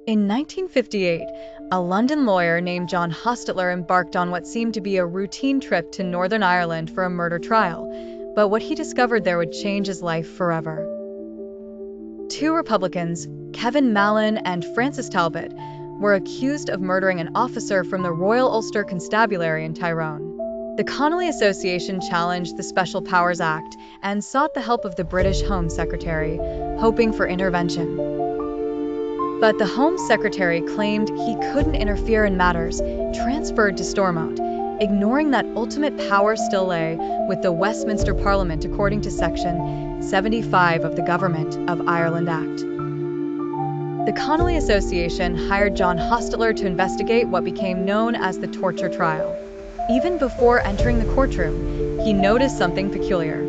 In 1958, a London lawyer named John Hostettler embarked on what seemed to be a routine trip to Northern Ireland for a murder trial, but what he discovered there would change his life forever. Two Republicans, Kevin Mallon and Francis Talbot, were accused of murdering an officer from the Royal Ulster Constabulary in Tyrone. The Connolly Association challenged the Special Powers Act and sought the help of the British Home Secretary, hoping for intervention. But the Home Secretary claimed he couldn't interfere in matters transferred to Stormont, ignoring that ultimate power still lay with the Westminster Parliament according to Section 75 of the Government of Ireland Act. The Connolly Association hired John Hostettler to investigate what became known as the torture trial. Even before entering the courtroom, he noticed something peculiar.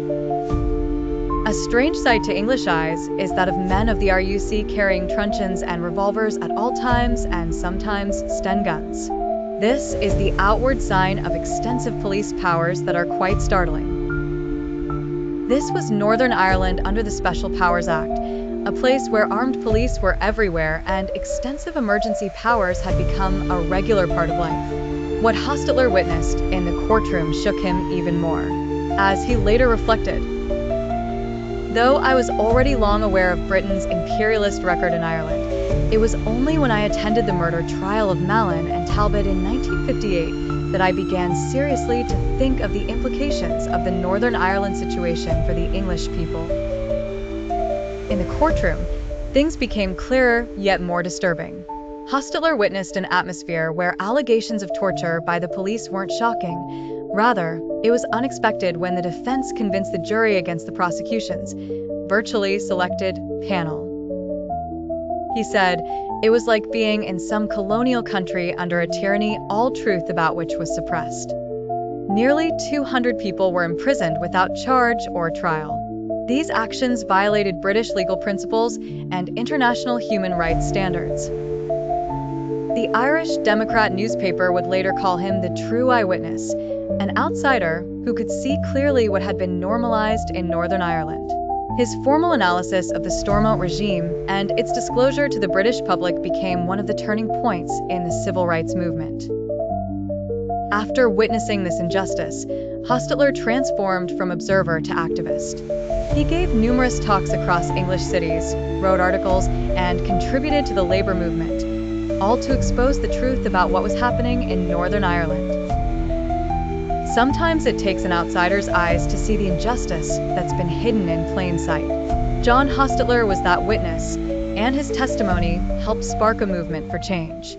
A strange sight to English eyes is that of men of the RUC carrying truncheons and revolvers at all times and sometimes Sten guns. This is the outward sign of extensive police powers that are quite startling. This was Northern Ireland under the Special Powers Act, a place where armed police were everywhere and extensive emergency powers had become a regular part of life. What Hostettler witnessed in the courtroom shook him even more, as he later reflected. Though I was already long aware of Britain's imperialist record in Ireland, it was only when I attended the murder trial of Mallon and Talbot in 1958 that I began seriously to think of the implications of the Northern Ireland situation for the English people. In the courtroom, things became clearer yet more disturbing. Hostettler witnessed an atmosphere where allegations of torture by the police weren't shocking. Rather, it was unexpected when the defense convinced the jury against the prosecution's virtually selected panel. He said, "It was like being in some colonial country under a tyranny, all truth about which was suppressed." Nearly 200 people were imprisoned without charge or trial. These actions violated British legal principles and international human rights standards. The Irish Democrat newspaper would later call him the true eyewitness, an outsider who could see clearly what had been normalized in Northern Ireland. His formal analysis of the Stormont regime and its disclosure to the British public became one of the turning points in the civil rights movement. After witnessing this injustice, Hostettler transformed from observer to activist. He gave numerous talks across English cities, wrote articles, and contributed to the labor movement, all to expose the truth about what was happening in Northern Ireland. Sometimes it takes an outsider's eyes to see the injustice that's been hidden in plain sight. John Hostettler was that witness, and his testimony helped spark a movement for change.